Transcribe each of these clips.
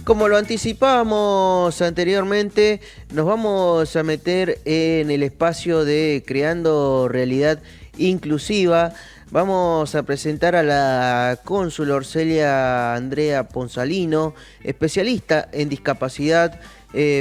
Como lo anticipábamos anteriormente, nos vamos a meter en el espacio de Creando Realidad Inclusiva. Vamos a presentar a la cónsul Orcelia Andrea Ponzalino, especialista en discapacidad,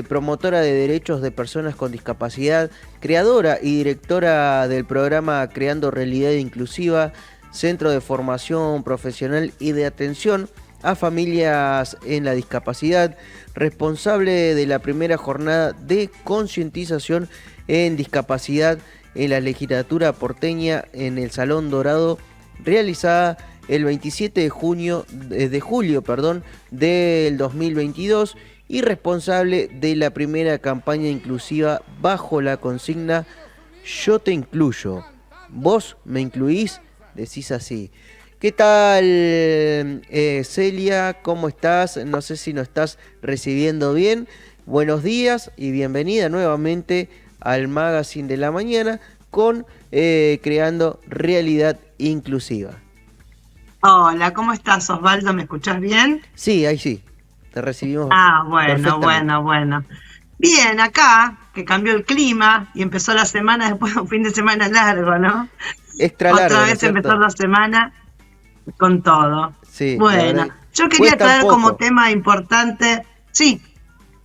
promotora de derechos de personas con discapacidad, creadora y directora del programa Creando Realidad Inclusiva, Centro de Formación Profesional y de Atención a Familias en la Discapacidad, responsable de la primera jornada de concientización en discapacidad en la legislatura porteña en el Salón Dorado, realizada el 27 de julio del 2022, y responsable de la primera campaña inclusiva bajo la consigna Yo te incluyo, vos me incluís, decís así. ¿Qué tal, Celia? ¿Cómo estás? No sé si nos estás recibiendo bien. Buenos días y bienvenida nuevamente al Magazine de la Mañana con Creando Realidad Inclusiva. Hola, ¿cómo estás, Osvaldo? ¿Me escuchás bien? Sí, ahí sí, te recibimos Bueno. Bien, acá, que cambió el clima y empezó la semana después de un fin de semana largo, ¿no? Extra largo, Otra ¿no es vez empezó cierto? la semana con todo. Sí, la Bueno, verdad, yo quería cuesta un traer como poco. tema importante, sí,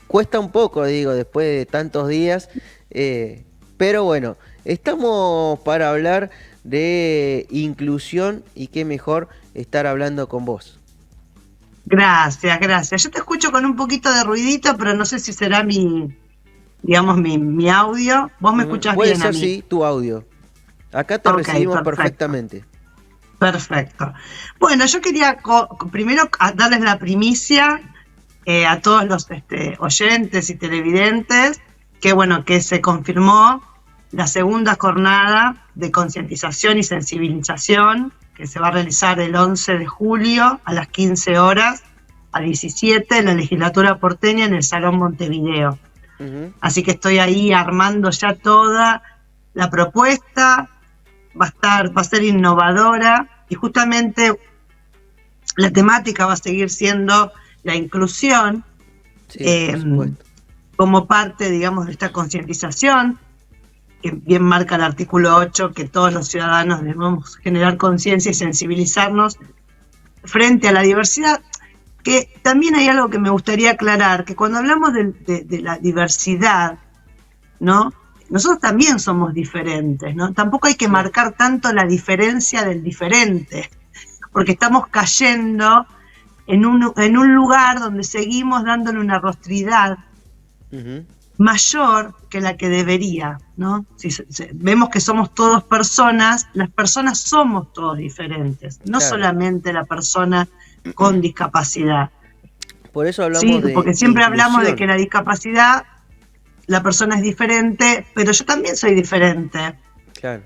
Cuesta un poco, digo, después de tantos días, pero bueno, estamos para hablar de inclusión y qué mejor estar hablando con vos. gracias. Yo te escucho con un poquito de ruidito, pero no sé si será mi audio. Vos me escuchás Puede bien a ser, mí. sí, tu audio. Acá te Ok, recibimos perfecto. perfectamente. Perfecto. Bueno, yo quería primero darles la primicia a todos los oyentes y televidentes que se confirmó la segunda jornada de concientización y sensibilización que se va a realizar el 11 de julio a las 15 horas a 17 en la legislatura porteña en el Salón Montevideo. Uh-huh. Así que estoy ahí armando ya toda la propuesta. Va a ser innovadora y justamente la temática va a seguir siendo la inclusión Sí, por supuesto. como parte, digamos, de esta concientización, que bien marca el artículo 8, que todos los ciudadanos debemos generar conciencia y sensibilizarnos frente a la diversidad, que también hay algo que me gustaría aclarar, que cuando hablamos de la diversidad, ¿no? Nosotros también somos diferentes, ¿no? Tampoco hay que marcar tanto la diferencia del diferente, porque estamos cayendo en un lugar donde seguimos dándole una rostridad mayor que la que debería, ¿no? Si vemos que somos todos personas, las personas somos todos diferentes, no solamente la persona con discapacidad. Por eso hablamos Sí, porque de siempre hablamos de inclusión. que la discapacidad, la persona es diferente, pero yo también soy diferente. Claro.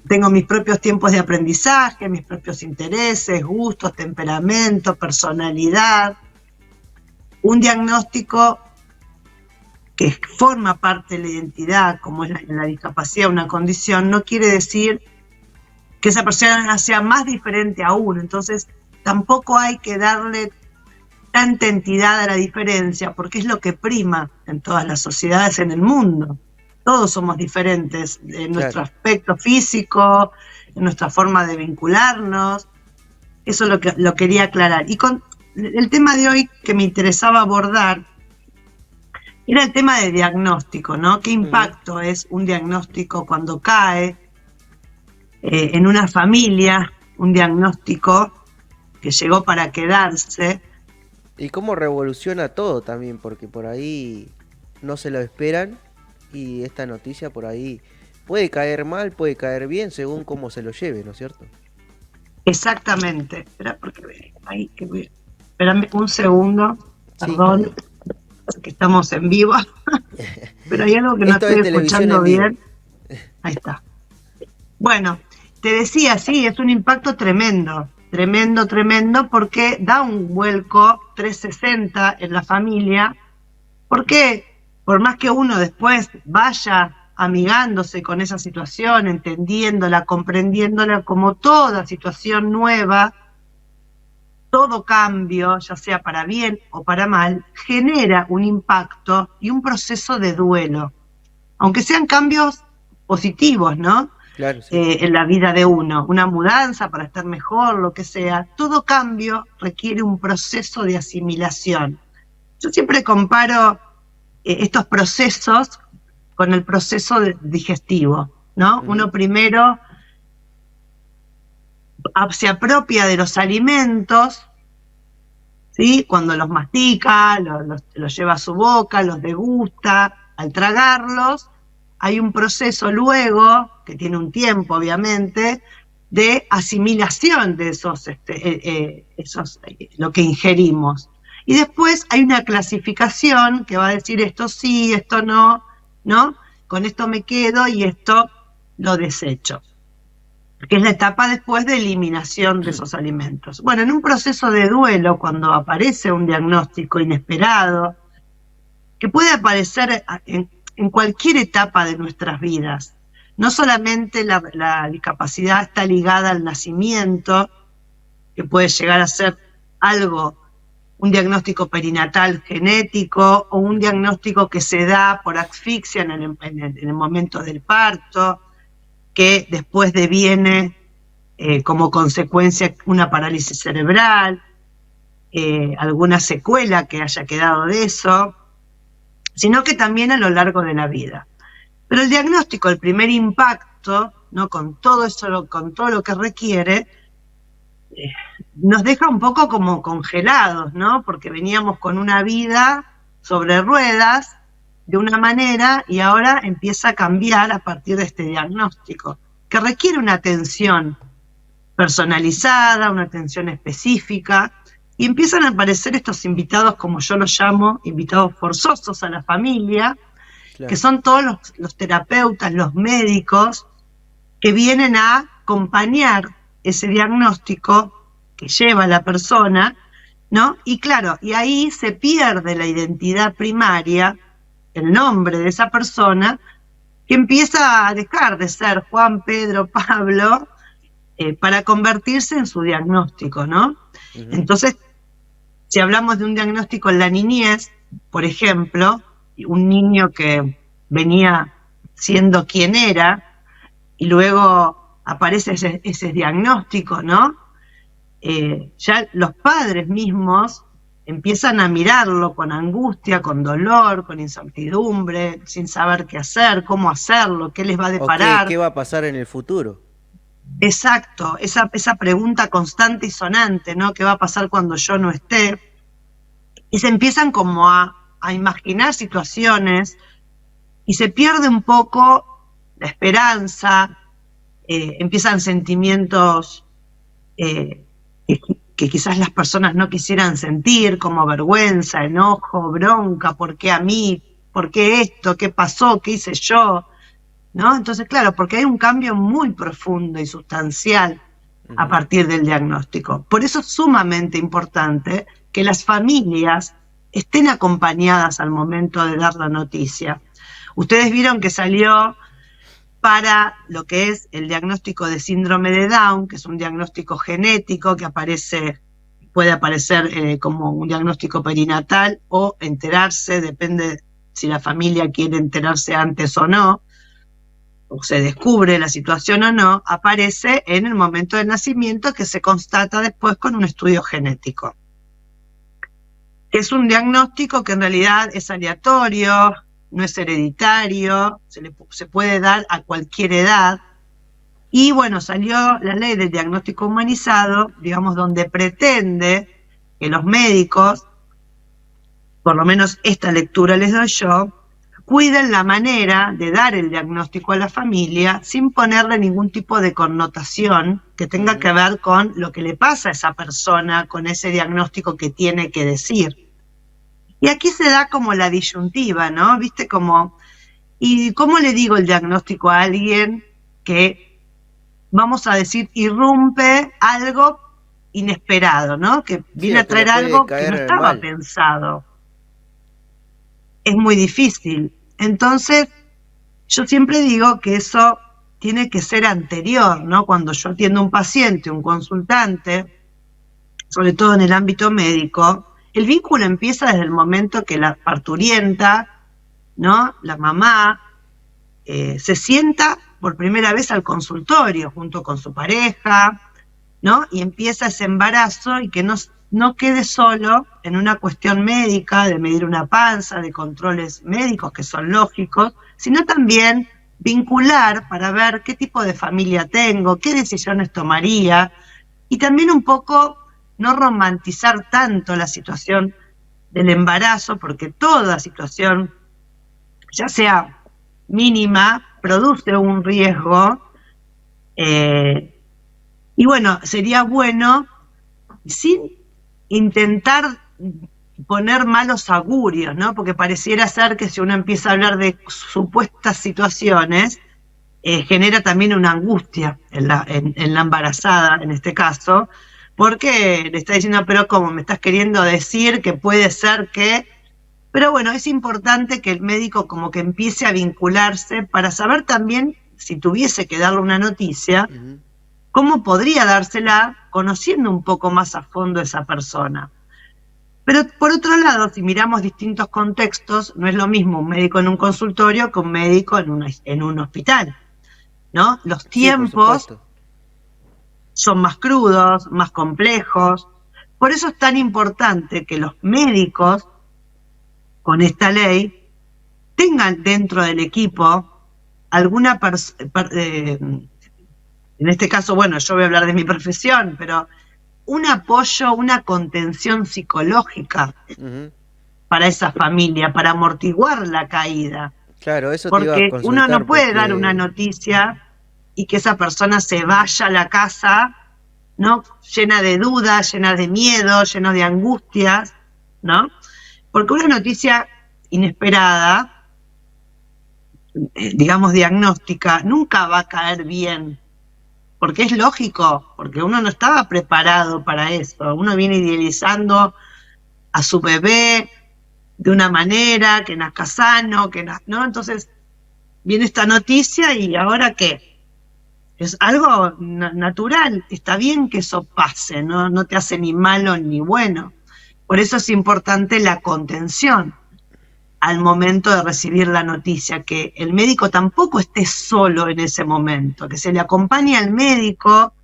Tengo mis propios tiempos de aprendizaje, mis propios intereses, gustos, temperamento, personalidad. Un diagnóstico que forma parte de la identidad, como es la discapacidad, una condición, no quiere decir que esa persona sea más diferente a uno. Entonces, tampoco hay que darle tanta entidad a la diferencia, porque es lo que prima en todas las sociedades en el mundo. Todos somos diferentes en nuestro aspecto físico, en nuestra forma de vincularnos. Eso lo quería aclarar. Y con el tema de hoy que me interesaba abordar era el tema de diagnóstico, ¿no? ¿Qué impacto es un diagnóstico cuando cae en una familia? Un diagnóstico que llegó para quedarse. Y cómo revoluciona todo también, porque por ahí no se lo esperan y esta noticia por ahí puede caer mal, puede caer bien, según cómo se lo lleve, ¿no es cierto? Exactamente. Espera, porque ahí que voy. Espérame un segundo, Sí, está perdón, bien. porque estamos en vivo, pero hay algo que no Esto estoy es televisión escuchando en vivo. bien. Ahí está. Bueno, te decía, sí, es un impacto tremendo, porque da un vuelco 360 en la familia, porque por más que uno después vaya amigándose con esa situación, entendiéndola, comprendiéndola como toda situación nueva, todo cambio, ya sea para bien o para mal, genera un impacto y un proceso de duelo, aunque sean cambios positivos, ¿no? Claro, sí. En la vida de uno, una mudanza para estar mejor, lo que sea, todo cambio requiere un proceso de asimilación. Yo siempre comparo estos procesos con el proceso digestivo, ¿no? Uno primero se apropia de los alimentos, ¿sí? Cuando los mastica, los lleva a su boca, los degusta, al tragarlos, hay un proceso luego, que tiene un tiempo obviamente, de asimilación de lo que ingerimos. Y después hay una clasificación que va a decir esto sí, esto no, ¿no? Con esto me quedo y esto lo desecho, que es la etapa después de eliminación de esos alimentos. Bueno, en un proceso de duelo, cuando aparece un diagnóstico inesperado, que puede aparecer en cualquier etapa de nuestras vidas, no solamente la discapacidad está ligada al nacimiento, que puede llegar a ser algo, un diagnóstico perinatal genético o un diagnóstico que se da por asfixia en el momento del parto, que después deviene como consecuencia una parálisis cerebral, alguna secuela que haya quedado de eso, sino que también a lo largo de la vida. Pero el diagnóstico, el primer impacto, ¿no? Con todo eso, con todo lo que requiere, nos deja un poco como congelados, ¿no? Porque veníamos con una vida sobre ruedas de una manera y ahora empieza a cambiar a partir de este diagnóstico, que requiere una atención personalizada, una atención específica, y empiezan a aparecer estos invitados, como yo los llamo, invitados forzosos a la familia, claro, que son todos los terapeutas, los médicos, que vienen a acompañar ese diagnóstico que lleva la persona, ¿no? Y claro, y ahí se pierde la identidad primaria, el nombre de esa persona, que empieza a dejar de ser Juan, Pedro, Pablo, para convertirse en su diagnóstico, ¿no? Entonces, si hablamos de un diagnóstico en la niñez, por ejemplo, un niño que venía siendo quien era, y luego aparece ese diagnóstico, ¿no? Ya los padres mismos empiezan a mirarlo con angustia, con dolor, con incertidumbre, sin saber qué hacer, cómo hacerlo, qué les va a deparar. ¿Qué va a pasar en el futuro? Exacto, esa pregunta constante y sonante, ¿no? ¿Qué va a pasar cuando yo no esté? Y se empiezan como a imaginar situaciones y se pierde un poco la esperanza, empiezan sentimientos que quizás las personas no quisieran sentir, como vergüenza, enojo, bronca, ¿por qué a mí? ¿Por qué esto? ¿Qué pasó? ¿Qué hice yo? ¿No? Entonces, claro, porque hay un cambio muy profundo y sustancial a partir del diagnóstico. Por eso es sumamente importante que las familias estén acompañadas al momento de dar la noticia. Ustedes vieron que salió para lo que es el diagnóstico de síndrome de Down, que es un diagnóstico genético que puede aparecer como un diagnóstico perinatal o enterarse, depende si la familia quiere enterarse antes o no, o se descubre la situación o no, aparece en el momento del nacimiento, que se constata después con un estudio genético. Es un diagnóstico que en realidad es aleatorio, no es hereditario, se puede dar a cualquier edad. Y bueno, salió la ley del diagnóstico humanizado, digamos, donde pretende que los médicos, por lo menos esta lectura les doy yo, cuiden la manera de dar el diagnóstico a la familia sin ponerle ningún tipo de connotación que tenga que ver con lo que le pasa a esa persona con ese diagnóstico que tiene que decir. Y aquí se da como la disyuntiva, ¿no? ¿Viste? ¿Y cómo le digo el diagnóstico a alguien que, vamos a decir, irrumpe algo inesperado, ¿no? Que viene a traer algo que no estaba pensado. Es muy difícil. Entonces, yo siempre digo que eso tiene que ser anterior, ¿no? Cuando yo atiendo a un paciente, un consultante, sobre todo en el ámbito médico, el vínculo empieza desde el momento que la parturienta, ¿no? La mamá, se sienta por primera vez al consultorio junto con su pareja, ¿no? Y empieza ese embarazo y que no quede solo en una cuestión médica, de medir una panza, de controles médicos que son lógicos, sino también vincular para ver qué tipo de familia tengo, qué decisiones tomaría, y también un poco no romantizar tanto la situación del embarazo, porque toda situación, ya sea mínima, produce un riesgo, y bueno, sería bueno, sin intentar poner malos augurios, ¿no? Porque pareciera ser que si uno empieza a hablar de supuestas situaciones, genera también una angustia en la embarazada, en este caso, porque le está diciendo, pero ¿cómo me estás queriendo decir que puede ser que...? Pero bueno, es importante que el médico como que empiece a vincularse para saber también, si tuviese que darle una noticia, cómo podría dársela conociendo un poco más a fondo a esa persona. Pero por otro lado, si miramos distintos contextos, no es lo mismo un médico en un consultorio que un médico en un hospital, ¿no? Los tiempos son más crudos, más complejos. Por eso es tan importante que los médicos, con esta ley, tengan dentro del equipo alguna en este caso, bueno, yo voy a hablar de mi profesión, pero un apoyo, una contención psicológica para esa familia, para amortiguar la caída. Claro, eso te iba a porque consultar. Uno no puede dar una noticia y que esa persona se vaya a la casa, ¿no? Llena de dudas, llena de miedo, llena de angustias, ¿no? Porque una noticia inesperada, digamos diagnóstica, nunca va a caer bien. Porque es lógico, porque uno no estaba preparado para eso. Uno viene idealizando a su bebé de una manera, que nazca sano, ¿no? Entonces viene esta noticia y ¿ahora qué? Es algo natural, está bien que eso pase, no te hace ni malo ni bueno. Por eso es importante la contención al momento de recibir la noticia, que el médico tampoco esté solo en ese momento, que se le acompañe al médico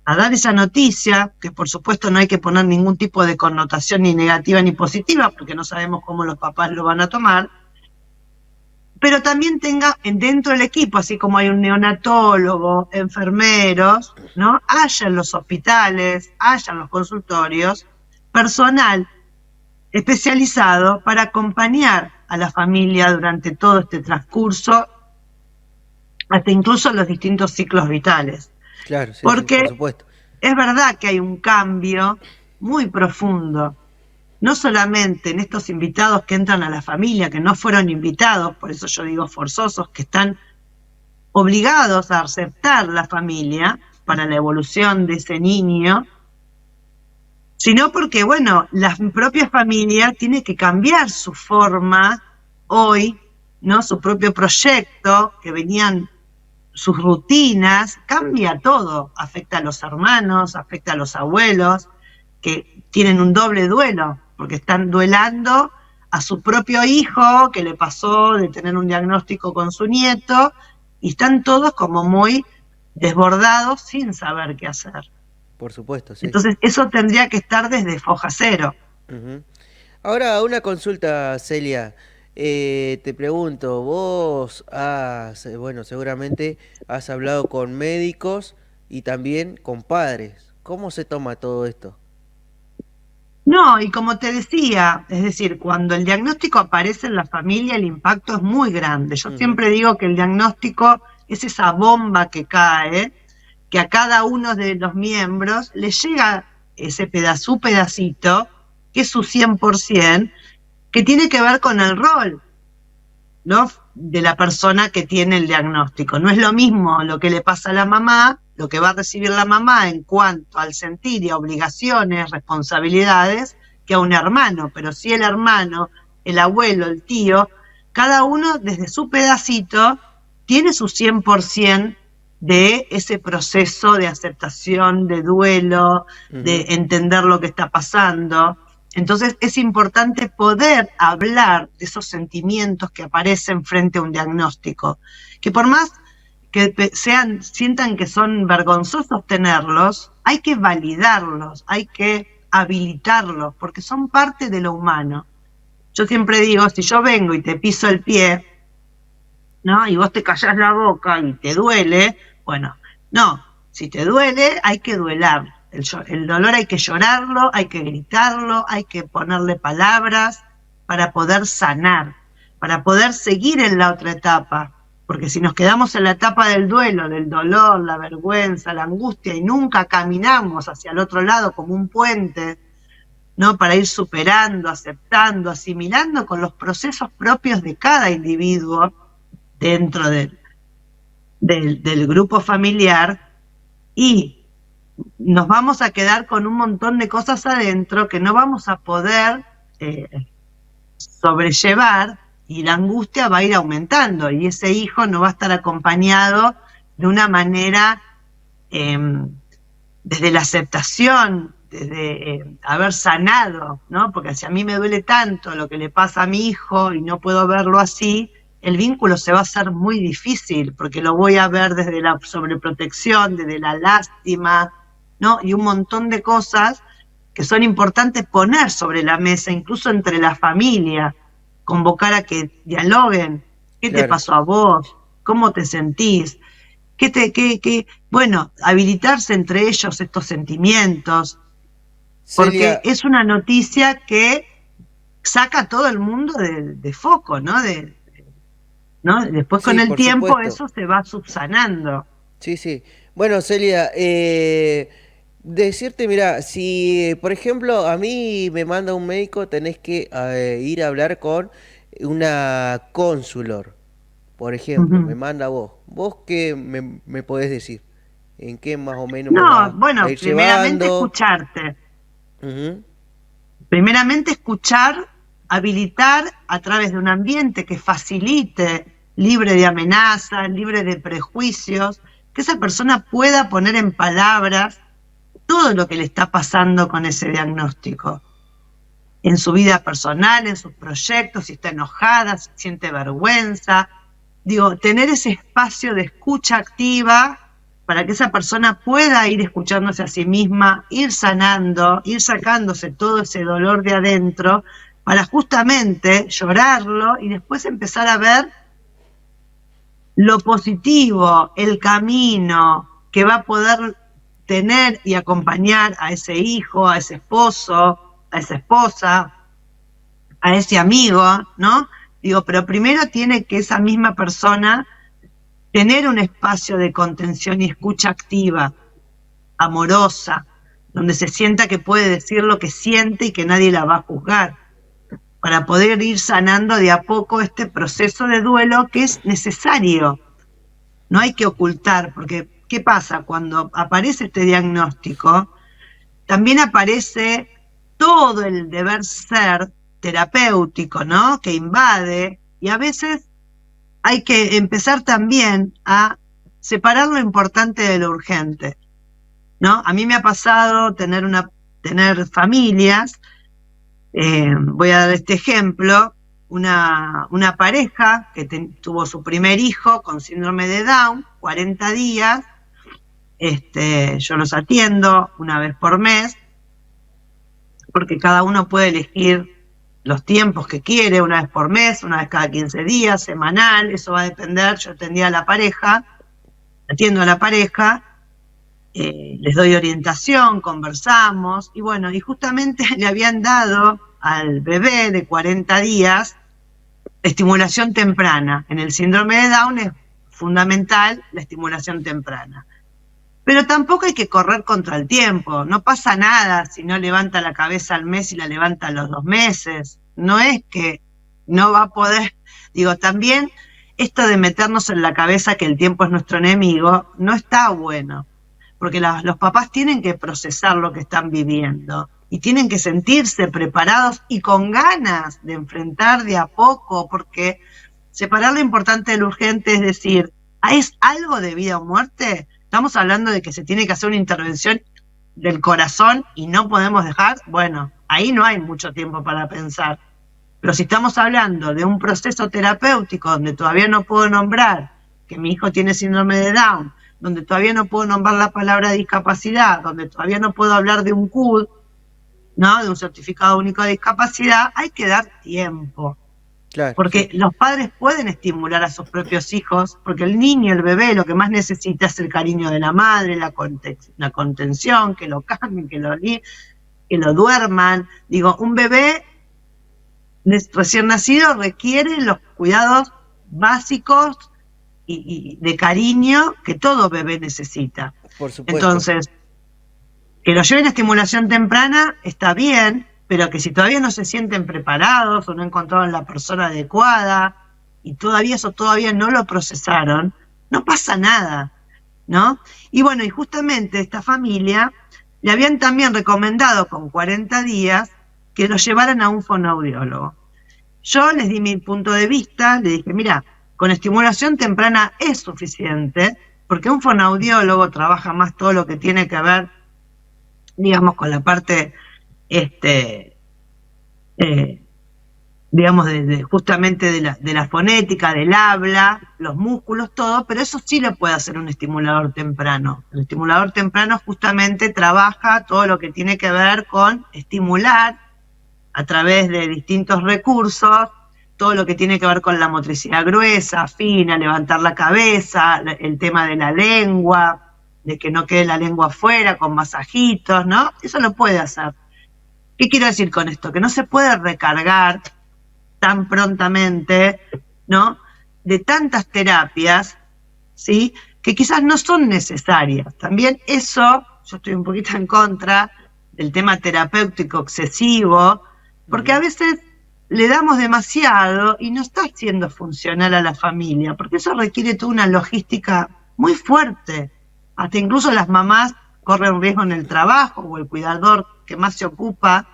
a dar esa noticia, que por supuesto no hay que poner ningún tipo de connotación ni negativa ni positiva, porque no sabemos cómo los papás lo van a tomar, pero también tenga dentro del equipo, así como hay un neonatólogo, enfermeros, ¿no? Haya en los hospitales, haya en los consultorios, personal especializado para acompañar a la familia durante todo este transcurso, hasta incluso los distintos ciclos vitales. Claro, sí, porque sí, por supuesto. Es verdad que hay un cambio muy profundo, no solamente en estos invitados que entran a la familia, que no fueron invitados, por eso yo digo forzosos, que están obligados a aceptar la familia para la evolución de ese niño, sino porque, bueno, la propia familia tiene que cambiar su forma hoy, ¿no? Su propio proyecto, que venían sus rutinas, cambia todo, afecta a los hermanos, afecta a los abuelos, que tienen un doble duelo, porque están duelando a su propio hijo, que le pasó de tener un diagnóstico con su nieto, y están todos como muy desbordados sin saber qué hacer. Por supuesto, sí. Entonces eso tendría que estar desde foja cero. Ahora, una consulta, Celia. Te pregunto, vos bueno, seguramente has hablado con médicos y también con padres. ¿Cómo se toma todo esto? No, y como te decía, es decir, cuando el diagnóstico aparece en la familia, el impacto es muy grande. Yo siempre digo que el diagnóstico es esa bomba que cae, que a cada uno de los miembros le llega ese pedacito, que es su 100%, que tiene que ver con el rol, ¿no? De la persona que tiene el diagnóstico. No es lo mismo lo que le pasa a la mamá, lo que va a recibir la mamá en cuanto al sentir y a obligaciones, responsabilidades, que a un hermano. Pero sí el hermano, el abuelo, el tío, cada uno desde su pedacito tiene su 100% de ese proceso de aceptación, de duelo, de entender lo que está pasando. Entonces es importante poder hablar de esos sentimientos que aparecen frente a un diagnóstico, que por más que sientan que son vergonzosos tenerlos, hay que validarlos, hay que habilitarlos, porque son parte de lo humano. Yo siempre digo, si yo vengo y te piso el pie, ¿no? Y vos te callás la boca y te duele, bueno, no, si te duele hay que duelar. El dolor hay que llorarlo, hay que gritarlo, hay que ponerle palabras para poder sanar, para poder seguir en la otra etapa. Porque si nos quedamos en la etapa del duelo, del dolor, la vergüenza, la angustia y nunca caminamos hacia el otro lado como un puente, ¿no? Para ir superando, aceptando, asimilando con los procesos propios de cada individuo dentro del grupo familiar, y nos vamos a quedar con un montón de cosas adentro que no vamos a poder sobrellevar, y la angustia va a ir aumentando y ese hijo no va a estar acompañado de una manera desde la aceptación, desde haber sanado, ¿no? Porque si a mí me duele tanto lo que le pasa a mi hijo y no puedo verlo así, el vínculo se va a hacer muy difícil, porque lo voy a ver desde la sobreprotección, desde la lástima, ¿no? Y un montón de cosas que son importantes poner sobre la mesa, incluso entre la familia, convocar a que dialoguen. ¿Qué te pasó a vos? ¿Cómo te sentís? Bueno, habilitarse entre ellos estos sentimientos, porque Celia, es una noticia que saca a todo el mundo de foco, ¿no? ¿no? Después con el tiempo supuesto. Eso se va subsanando. Sí, sí. Bueno, Celia, decirte, mira, si por ejemplo a mí me manda un médico, tenés que ir a hablar con una cónsulor, por ejemplo, me manda a vos. ¿Vos qué me podés decir? ¿En qué más o menos me va bueno, a ir primeramente llevando? Escucharte. Primeramente escuchar, habilitar a través de un ambiente que facilite, libre de amenazas, libre de prejuicios, que esa persona pueda poner en palabras todo lo que le está pasando con ese diagnóstico, en su vida personal, en sus proyectos, si está enojada, si siente vergüenza. Digo, tener ese espacio de escucha activa para que esa persona pueda ir escuchándose a sí misma, ir sanando, ir sacándose todo ese dolor de adentro, para justamente llorarlo y después empezar a ver lo positivo, el camino que va a poder tener y acompañar a ese hijo, a ese esposo, a esa esposa, a ese amigo, ¿no? Digo, pero primero tiene que esa misma persona tener un espacio de contención y escucha activa, amorosa, donde se sienta que puede decir lo que siente y que nadie la va a juzgar, para poder ir sanando de a poco este proceso de duelo que es necesario. No hay que ocultar, porque ¿qué pasa? Cuando aparece este diagnóstico, también aparece todo el deber ser terapéutico, ¿no? Que invade, y a veces hay que empezar también a separar lo importante de lo urgente, ¿no? A mí me ha pasado tener familias, voy a dar este ejemplo, una pareja que tuvo su primer hijo con síndrome de Down, 40 días, yo los atiendo una vez por mes, porque cada uno puede elegir los tiempos que quiere, una vez por mes, una vez cada 15 días, semanal, eso va a depender. Yo atiendo a la pareja, les doy orientación, conversamos, y bueno, y justamente le habían dado al bebé de 40 días estimulación temprana. En el síndrome de Down es fundamental la estimulación temprana. Pero tampoco hay que correr contra el tiempo, no pasa nada si no levanta la cabeza al mes y la levanta a los 2 meses. No es que no va a poder, digo, también esto de meternos en la cabeza que el tiempo es nuestro enemigo no está bueno, porque los papás tienen que procesar lo que están viviendo y tienen que sentirse preparados y con ganas de enfrentar de a poco, porque separar lo importante del urgente es decir, ¿Es algo de vida o muerte? Estamos hablando de que se tiene que hacer una intervención del corazón y no podemos dejar, bueno, ahí no hay mucho tiempo para pensar. Pero si estamos hablando de un proceso terapéutico donde todavía no puedo nombrar que mi hijo tiene síndrome de Down, donde todavía no puedo nombrar la palabra discapacidad, donde todavía no puedo hablar de un CUD, ¿no? De un certificado único de discapacidad, hay que dar tiempo. Claro, Porque sí. los padres pueden estimular a sus propios hijos, porque el niño, el bebé, lo que más necesita es el cariño de la madre, la contención, que lo cambien, que lo duerman. Digo, un bebé recién nacido requiere los cuidados básicos y de cariño que todo bebé necesita. Por supuesto. Entonces, que lo lleven a estimulación temprana está bien, pero que si todavía no se sienten preparados o no encontraron la persona adecuada y todavía no lo procesaron, no pasa nada, ¿no? Y bueno, y justamente esta familia le habían también recomendado con 40 días que lo llevaran a un fonoaudiólogo. Yo les di mi punto de vista, le dije, mira, con estimulación temprana es suficiente, porque un fonoaudiólogo trabaja más todo lo que tiene que ver, digamos, con la parte, digamos, justamente de la fonética, del habla, los músculos, todo, pero eso sí lo puede hacer un estimulador temprano. El estimulador temprano justamente trabaja todo lo que tiene que ver con estimular a través de distintos recursos, todo lo que tiene que ver con la motricidad gruesa, fina, levantar la cabeza, el tema de la lengua, de que no quede la lengua afuera, con masajitos, ¿no? Eso lo puede hacer. ¿Qué quiero decir con esto? Que no se puede recargar tan prontamente, ¿no? De tantas terapias, ¿sí? Que quizás no son necesarias. También eso, yo estoy un poquito en contra del tema terapéutico excesivo, porque a veces le damos demasiado y no está siendo funcional a la familia, porque eso requiere toda una logística muy fuerte. Hasta incluso las mamás corren riesgo en el trabajo o el cuidador que más se ocupa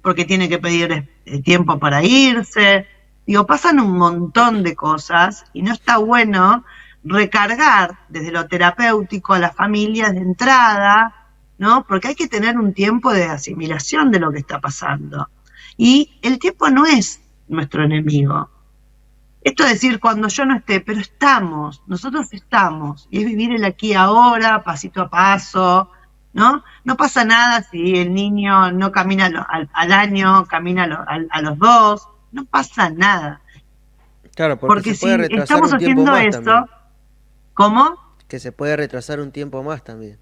porque tiene que pedir tiempo para irse. Digo, pasan un montón de cosas y no está bueno recargar desde lo terapéutico a las familias de entrada, ¿no? Porque hay que tener un tiempo de asimilación de lo que está pasando. Y el tiempo no es nuestro enemigo. Esto es decir, cuando yo no esté, pero nosotros estamos, y es vivir el aquí y ahora, pasito a paso, ¿no? No pasa nada si el niño no camina al año, camina a los 2, no pasa nada. Claro, porque Porque se puede si retrasar estamos un tiempo haciendo más eso, también. ¿cómo? Que se puede retrasar un tiempo más también.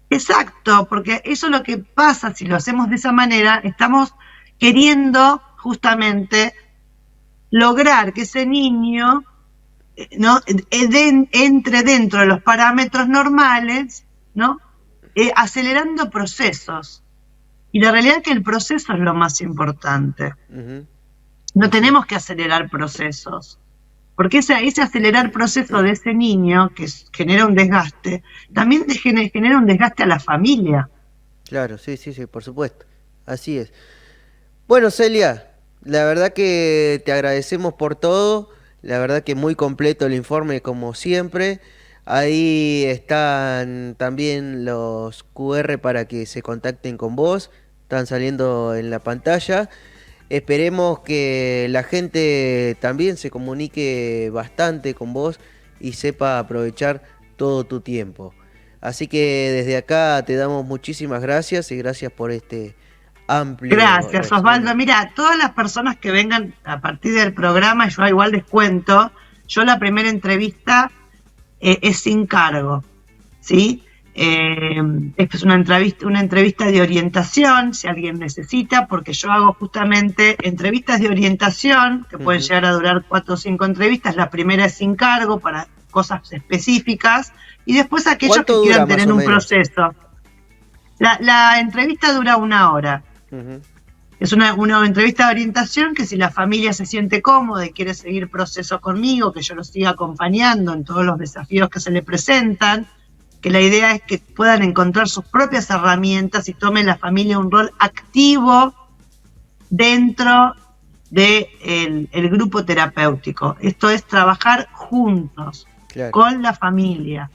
Exacto, porque eso es lo que pasa si lo hacemos de esa manera, estamos queriendo justamente lograr que ese niño, ¿no? Entre dentro de los parámetros normales, ¿no? Acelerando procesos. Y la realidad es que el proceso es lo más importante. No Así es. tenemos que acelerar procesos. Porque ese acelerar proceso de ese niño que genera un desgaste, también genera un desgaste a la familia. Claro, sí, sí, sí, por supuesto. Así es. Bueno, Celia, la verdad que te agradecemos por todo. La verdad que muy completo el informe como siempre. Ahí están también los QR para que se contacten con vos. Están saliendo en la pantalla. Esperemos que la gente también se comunique bastante con vos y sepa aprovechar todo tu tiempo. Así que desde acá te damos muchísimas gracias y gracias por este amplio Gracias, Osvaldo. resumen. Mira, todas las personas que vengan a partir del programa, yo igual les cuento, yo la primera entrevista es sin cargo, ¿sí? Esto es una entrevista de orientación, si alguien necesita, porque yo hago justamente entrevistas de orientación, que pueden llegar a durar 4 o 5 entrevistas. La primera es sin cargo, para cosas específicas, y después aquellos que ¿Cuánto dura quieran más tener o un menos? proceso. La entrevista dura 1 hora. Es una entrevista de orientación que si la familia se siente cómoda y quiere seguir proceso conmigo, que yo los siga acompañando en todos los desafíos que se le presentan, que la idea es que puedan encontrar sus propias herramientas y tome la familia un rol activo dentro del grupo terapéutico. Esto es trabajar juntos, Claro. con la familia.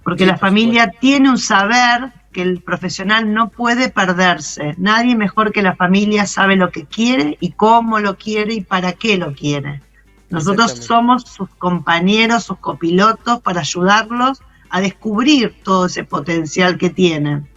Porque Sí, la por familia supuesto. tiene un saber que el profesional no puede perderse. Nadie mejor que la familia sabe lo que quiere y cómo lo quiere y para qué lo quiere. Nosotros Exactamente. somos sus compañeros, sus copilotos para ayudarlos a descubrir todo ese potencial que tienen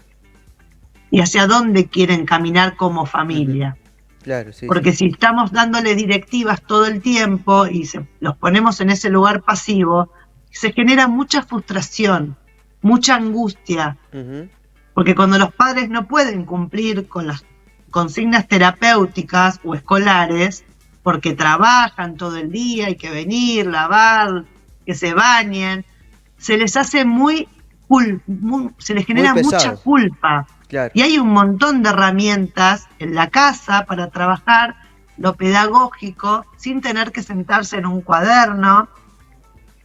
y hacia dónde quieren caminar como Ujú. familia. Claro, sí, sí. Porque si estamos dándole directivas todo el tiempo y los ponemos en ese lugar pasivo, se genera mucha frustración, mucha angustia, Ujú. porque cuando los padres no pueden cumplir con las consignas terapéuticas o escolares, porque trabajan todo el día, hay que venir, lavar, que se bañen, se les hace se les Muy genera mucha pesado. culpa. Claro. Y hay un montón de herramientas en la casa para trabajar lo pedagógico sin tener que sentarse en un cuaderno,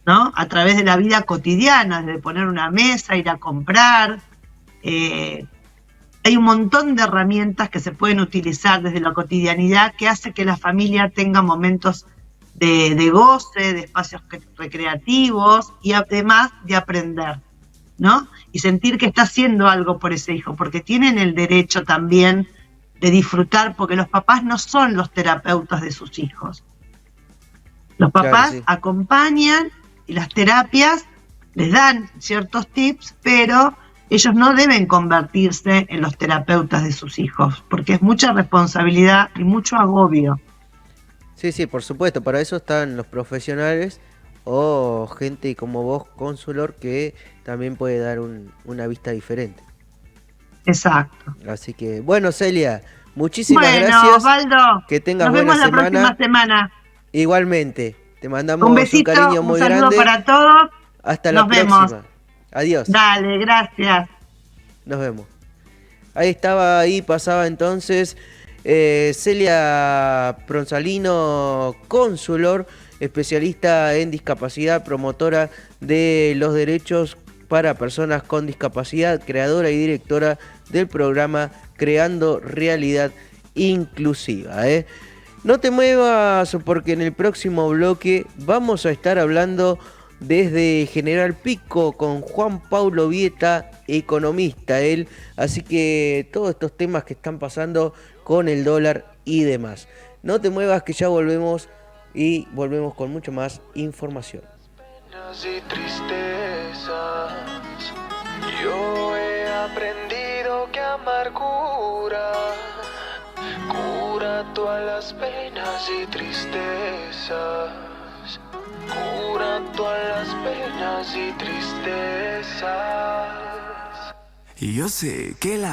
¿no? A través de la vida cotidiana, desde poner una mesa, ir a comprar. Hay un montón de herramientas que se pueden utilizar desde la cotidianidad que hace que la familia tenga momentos de goce, de espacios recreativos y además de aprender, ¿no? Y sentir que está haciendo algo por ese hijo, porque tienen el derecho también de disfrutar, porque los papás no son los terapeutas de sus hijos. Los Claro, papás sí. acompañan y las terapias les dan ciertos tips, pero ellos no deben convertirse en los terapeutas de sus hijos, porque es mucha responsabilidad y mucho agobio. Sí, sí, por supuesto. Para eso están los profesionales o gente como vos, consulor, que también puede dar una vista diferente. Exacto. Así que, bueno, Celia, muchísimas Bueno, gracias. Osvaldo, Que tengas nos buena vemos la próxima semana. semana. Igualmente, te Un mandamos un besito, cariño un muy saludo grande. para todos. Hasta la Nos vemos. próxima. Adiós. Dale, gracias. Nos vemos. Ahí pasaba entonces Celia Pronsalino Consulor, especialista en discapacidad, promotora de los derechos para personas con discapacidad, creadora y directora del programa Creando Realidad Inclusiva. No te muevas porque en el próximo bloque vamos a estar hablando desde General Pico con Juan Paulo Vieta, economista él, así que todos estos temas que están pasando con el dólar y demás. No te muevas que ya volvemos y volvemos con mucho más información. Penas y tristezas, yo he aprendido que amargura cura todas las penas y tristezas, cura todas las penas y tristezas. Y yo sé que la